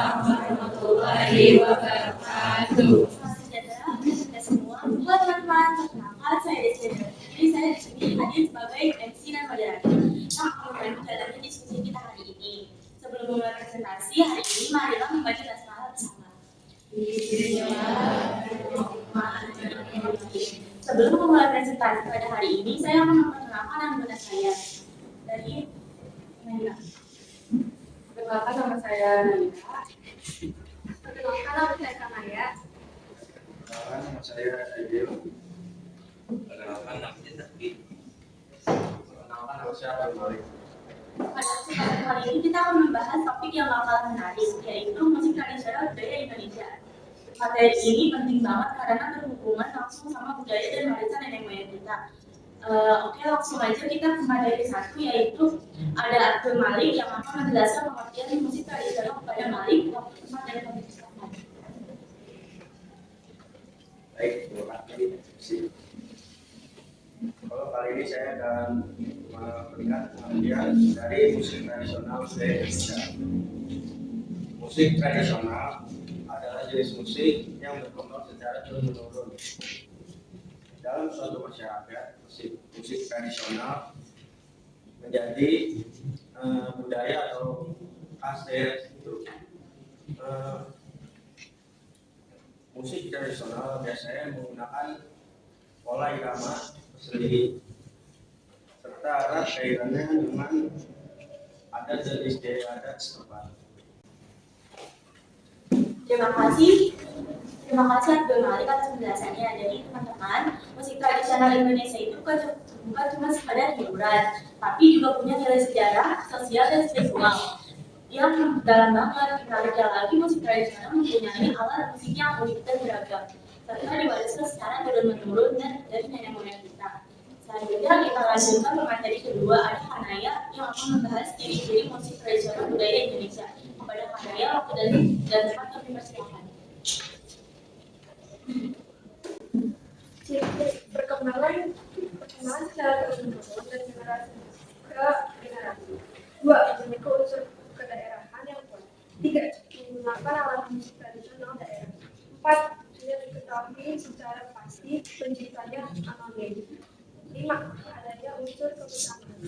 warahmatullahi wabarakatuh. Selamat sejahtera kita semua. Buat teman-teman, perkenalkan saya Desi. Jadi saya di sini hadir sebagai MC dan moderator yang akan membantu dalamnya diskusi kita hari ini. Sebelum memulai presentasi hari ini, marilah membaca basmalah bersama. Sebelum memulai presentasi pada hari ini, saya akan memperkenalkan anggota saya dari Nanda. Perkenalkan nama saya Nanda. Perkenalkan nama saya Kamaya. Perkenalkan nama saya Aidil. Perkenalkan nama saya Zaki. Perkenalkan nama saya Abang Malik. Pada kesempatan kali ini kita akan membahas topik yang bakal menarik, yaitu musik tradisional budaya Indonesia. Materi ini penting banget karena berhubungan langsung sama budaya dan warisan nenek moyang kita. Oke, langsung aja kita ke materi satu, yaitu ada Abdul Malik yang akan menjelaskan pengertian musik tradisional kepada Malik waktu tempat dan pembicaraan. Baik, terima kasih. Kalau kali ini saya akan memberikan pengertian dari musik tradisional budaya Indonesia. Musik tradisional adalah jenis musik yang berkembang secara turun-temurun. Dalam suatu masyarakat, musik tradisional menjadi budaya atau khas daerah itu. Musik tradisional biasanya menggunakan pola irama sendiri serta erat kaitannya dengan adat dan istiadat setempat. Terima kasih Abdul Malik atas penjelasannya. Jadi teman-teman, musik tradisional Indonesia itu bukan cuma sekadar hiburan, tapi juga punya nilai sejarah, sosial, dan spiritual. Yang dalam banget, menariknya lagi musik tradisional mempunyai alat musik yang unik dan beragam, serta diwariskan secara turun-menurun dan dari nenek moyang kita. Selanjutnya kita lanjutkan ke materi kedua, ada Hanaya yang akan membahas ciri-ciri musik tradisional budaya Indonesia. Kepada Hanaya, waktu dan tempat kami persilakan. Perkembangan secara terus-menerus dari generasi ke generasi. 2. Memiliki unsur kedaerahan yang kuat. 3. Menggunakan alat musik tradisional daerah. 4. Tidak diketahui secara pasti penciptanya anonim. 5. Adanya unsur kebersamaan.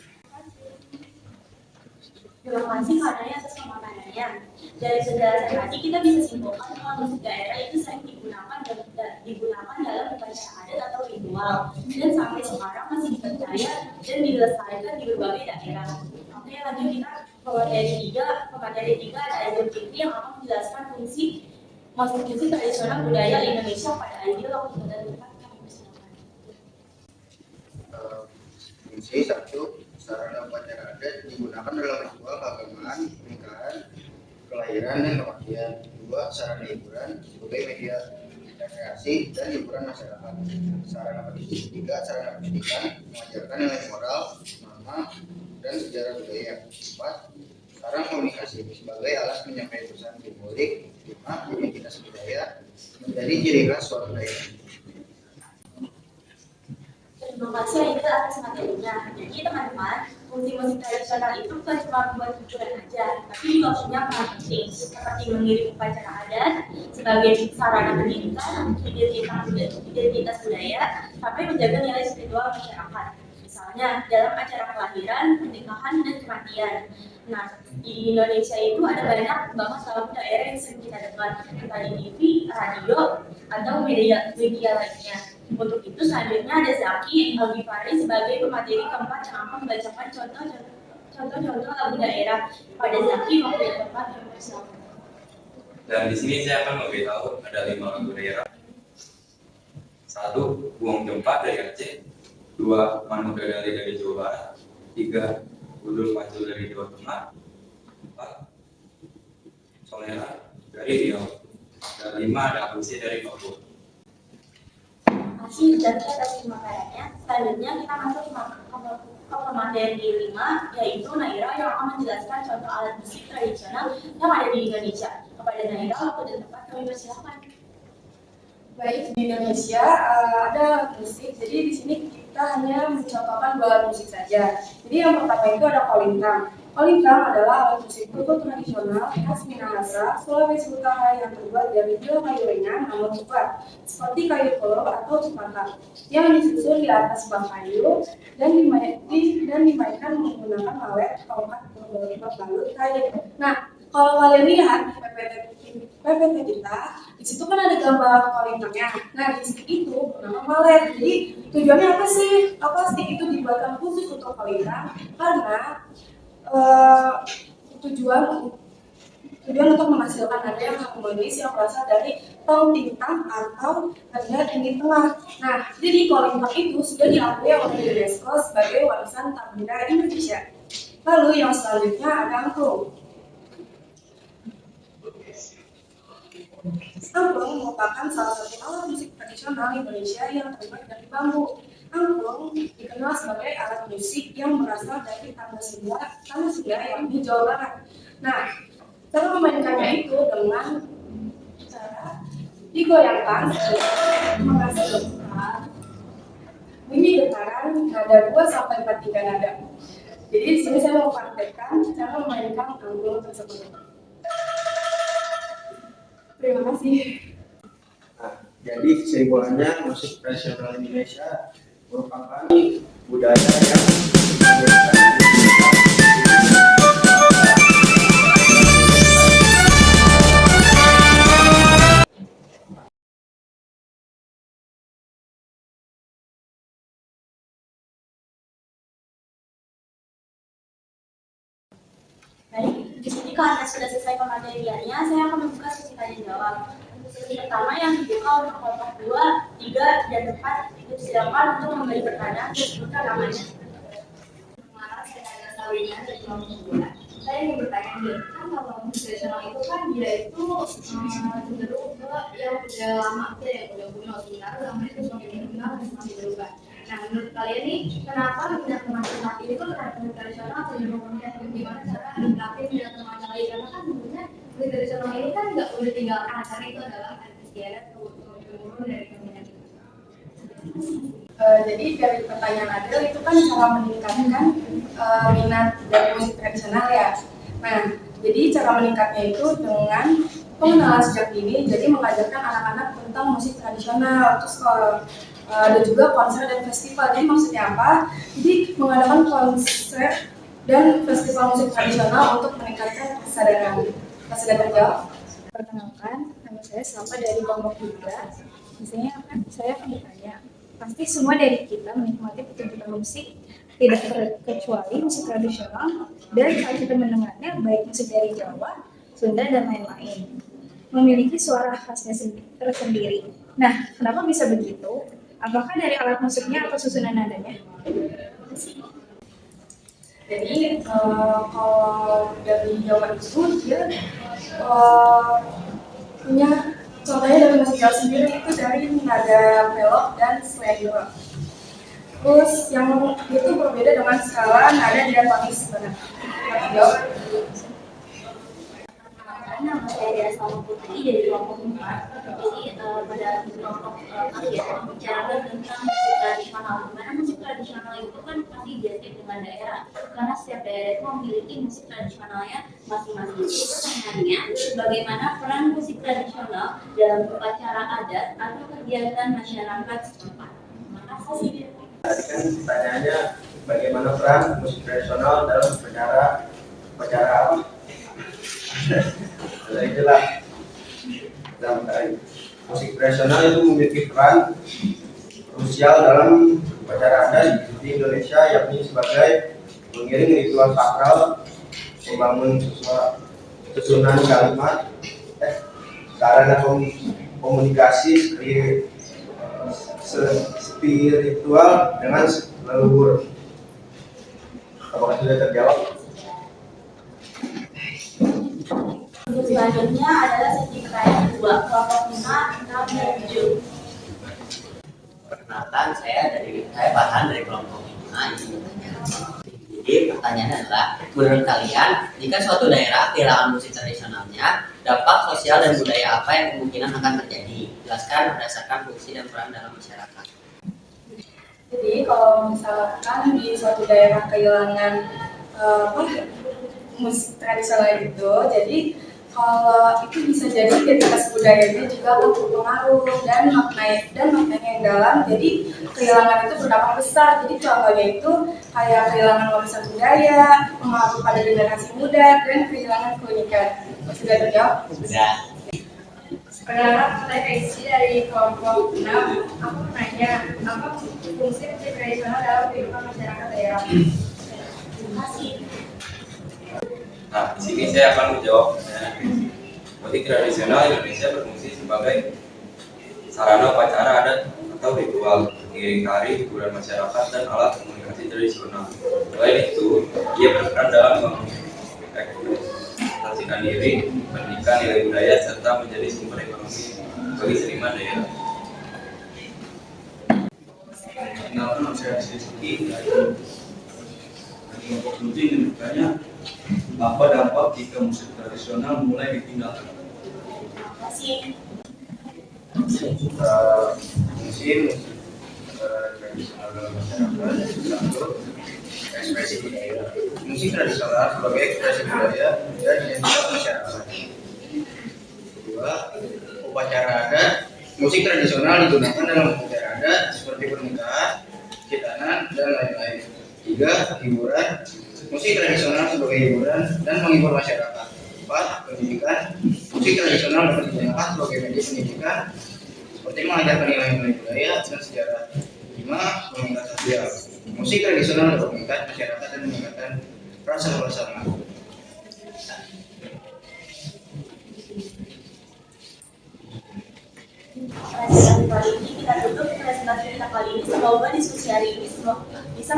Terima kasih Hanaya atas pemaparannya. Dari penjelasan tadi kita bisa simpulkan bahwa musik daerah itu sering digunakan dalam upacara adat atau ritual, dan sampai sekarang masih dipercaya dan dilestarikan di berbagai daerah. Oke, lanjut kita ke materi tiga ada Aidil Fikri yang akan menjelaskan fungsi musik tradisional budaya Indonesia pada Aidil waktu dan tempat kami persilakan. Fungsi satu, sarana upacara adat digunakan dalam ritual keagamaan, pernikahan, kelahiran, dan kematian. 2. Sarana hiburan sebagai media rekreasi dan hiburan masyarakat. Sarana pendidikan. 3. Sarana pendidikan mengajarkan nilai moral, norma, dan sejarah budaya. 4. Sarana komunikasi sebagai alat menyampaikan pesan simbolik. 5. Identitas budaya menjadi ciri khas suatu daerah. Terima kasih Aidil atas materinya. Jadi teman-teman, fungsi musik tradisional itu bukan cuma membuat hiburan aja, tapi juga punya peran penting seperti mengiring upacara adat sebagai sarana pendidikan, identitas budaya, sampai menjaga nilai spiritual masyarakat. Misalnya dalam acara kelahiran, pernikahan, dan kematian. Nah, di Indonesia itu ada banyak banget lagu daerah yang sering kita dengar, entah di TV, radio, atau media lainnya. Untuk itu selanjutnya ada Zaki Al-Ghifari sebagai pemateri keempat yang akan membacakan contoh-contoh lagu daerah. Pada Zaki waktu dan tempat yang bersama. Dan di sini saya akan memberitahu ada 5 lagu daerah. 1. Buang Jempa dari Aceh. 2. Manu Dadali dari Jawa Barat. 3. Gudul Maju dari Jawa Tengah. 4. Solera dari Riau. Dan 5 ada Akusi dari Papua. Terima kasih Zaki atas pemaparannya. Selanjutnya kita masuk ke materi 5, yaitu Naira yang akan menjelaskan contoh alat musik tradisional yang ada di Indonesia. Kepada Naira, waktu dan tempat kami persilakan. Baik, di Indonesia ada alat musik. Jadi di sini kita hanya mencontohkan 2 alat musik saja. Jadi yang pertama itu ada kolintang. Kolintang adalah alat musik kultur tradisional khas Minahasa, Sulawesi Utara yang terbuat dari bilah kayu ringan namun kuat, seperti kayu kolo atau cempaka, yang disusun di atas bak kayu dan dimainkan menggunakan malet, tongkat, balut kayu. Nah, kalau kalian lihat di PPT kita, di situ kan ada gambar kolintangnya. Nah, di stick itu bernama malet. Jadi tujuannya apa sih? Apa stick itu dibuatkan khusus untuk kolintang? Karena tujuan untuk menghasilkan nada yang harmonis yang berasal dari tong tintang atau nada tinggi tengah. Nah, jadi kolintang itu sudah diakui oleh UNESCO sebagai warisan tak benda Indonesia. Lalu yang selanjutnya ada angklung. Angklung merupakan salah satu alat musik tradisional Indonesia yang terbuat dari bambu. Angklung dikenal sebagai alat musik yang berasal dari tanah Sunda yang di Jawa Barat. Nah, cara memainkannya itu dengan cara digoyangkan menghasilkan bunyi getaran nada 2 sampai 4 3 nada. Jadi di sini saya mau praktekkan cara memainkan angklung tersebut. Terima kasih. Nah, jadi kesimpulannya musik tradisional Indonesia merupakan budaya yang Baik, di sini karena sudah selesai pemateriannya, saya akan membuka sesi tanya jawab. Sesi pertama yang dibuka untuk kelompok 2, 3, dan 4 dipersilakan untuk memberi pertanyaan dan sebutkan namanya. Saya ada Sabrina dari kelompok 2. Saya ingin bertanya nih, kan kalau musik tradisional itu kan dia itu cenderung ke yang udah lama, yang udah kuno, sementara zaman itu semakin dikenal dan semakin berubah. Nah, menurut kalian nih, kenapa minat remaja saat ini tuh terhadap musik tradisional cenderung meningkat? Gimana cara meningkatin minat remaja lagi? Karena kan sebenarnya musik tradisional ini kan nggak boleh ditinggalkan, karena itu adalah arti istiadat turun-temurun dari kemudian. Jadi dari pertanyaan Adel itu kan cara meningkatkan minat dari musik tradisional ya. Nah, jadi cara meningkatnya itu dengan pengenalan sejak dini, jadi mengajarkan anak-anak tentang musik tradisional. Terus ada juga konser dan festival. Jadi maksudnya apa? Jadi mengadakan konser dan festival musik tradisional untuk meningkatkan kesadaran. Kesadaran jawab. Perkenalkan, nama saya Salma dari kelompok 3. Biasanya saya akan bertanya, pasti semua dari kita menikmati pertunjukan musik, tidak terkecuali musik tradisional, dan saat kita mendengarnya, baik musik dari Jawa, Sunda, dan lain-lain, memiliki suara khasnya tersendiri. Nah, kenapa bisa begitu? Apakah dari alat musiknya atau susunan nadanya? Jadi kalau dari Jawa itu dia punya contohnya dari musik Jawa sendiri itu dari nada pelok dan slender. Terus yang itu berbeda dengan skala nada diatonis sebenarnya. Nama saya Salma Putri dari kelompok 4. Jadi pada kelompok kalian membicarakan tentang musik tradisional. Dimana musik tradisional itu kan pasti identik dengan daerah. Karena setiap daerah itu memiliki musik tradisionalnya masing-masing. Jadi pertanyaannya, bagaimana peran musik tradisional dalam upacara adat atau kegiatan masyarakat setempat? Terima kasih. tadi kan pertanyaannya bagaimana peran musik tradisional dalam upacara apa? Nah, itulah musik tradisional itu memiliki peran krusial dalam upacara adat di Indonesia, yakni sebagai mengiring ritual sakral, membangun susunan kalimat, sarana komunikasi spiritual dengan leluhur. Apakah sudah terjawab? Untuk selanjutnya adalah sesi pertanyaan kedua, kelompok 5, 6, dan 7. Perkenalkan, saya Farhan dari kelompok 5. Jadi pertanyaannya adalah, menurut kalian, jika suatu daerah kehilangan musik tradisionalnya, dampak sosial dan budaya apa yang kemungkinan akan terjadi? Jelaskan berdasarkan fungsi dan peran dalam masyarakat. Jadi kalau misalkan di suatu daerah kehilangan musik tradisional itu, jadi kalau itu bisa jadi identitas budayanya juga akan berpengaruh dan maknanya yang dalam. Jadi kehilangan itu berdampak besar. Jadi contohnya itu kayak kehilangan warisan budaya, pengaruh pada generasi muda, dan kehilangan keunikan. Sudah terjawab? Sudah. Perkenalkan, saya Kaisi dari kelompok 6. Aku menanya, apa fungsi musik tradisional dalam kehidupan masyarakat daerah? Terima kasih. Nah, di sini saya akan menjawab pertanyaan Kristi. Musik tradisional Indonesia berfungsi sebagai sarana upacara adat atau ritual, pengiring tari, hiburan masyarakat, dan alat komunikasi tradisional. Selain itu, ia berperan dalam mengekspresikan diri, pendidikan nilai budaya, serta menjadi sumber ekonomi bagi seniman daerah. Perkenalkan, saya Rizky dari kelompok 7 ingin bertanya, apa dampak jika musik tradisional mulai ditinggalkan? Terima kasih. Fungsi musik tradisional dalam masyarakat satu, ekspresi budaya. Musik tradisional sebagai ekspresi budaya dan identitas masyarakat. Dua, upacara adat. Musik tradisional digunakan dalam upacara adat seperti pernikahan, khitanan, dan lain-lain. Tiga, hiburan. Musik tradisional sebagai hiburan dan menghibur masyarakat. Empat, pendidikan. Musik tradisional dapat digunakan sebagai media pendidikan seperti mengajarkan nilai-nilai budaya dan sejarah. Lima, pengingat sosial. Musik tradisional dapat mengikat masyarakat dan meningkatkan rasa bersama. Presentasi kali ini kita tutup presentasi kita kali ini. Semoga diskusi hari ini bisa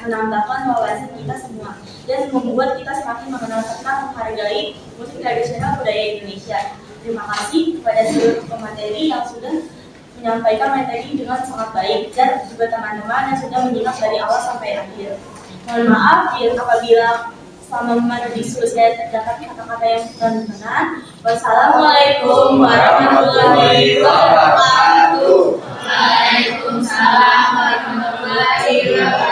menambahkan wawasan kita semua dan membuat kita semakin mengenal tentang menghargai musik tradisional budaya Indonesia. Terima kasih kepada seluruh pemateri yang sudah menyampaikan materi dengan sangat baik dan juga teman-teman yang sudah menyimak dari awal sampai akhir. Mohon maaf apabila selama diskusi saya terdapat kata-kata yang kurang berkenan. Wassalamualaikum warahmatullahi wabarakatuh. Waalaikumsalam warahmatullahi wabarakatuh.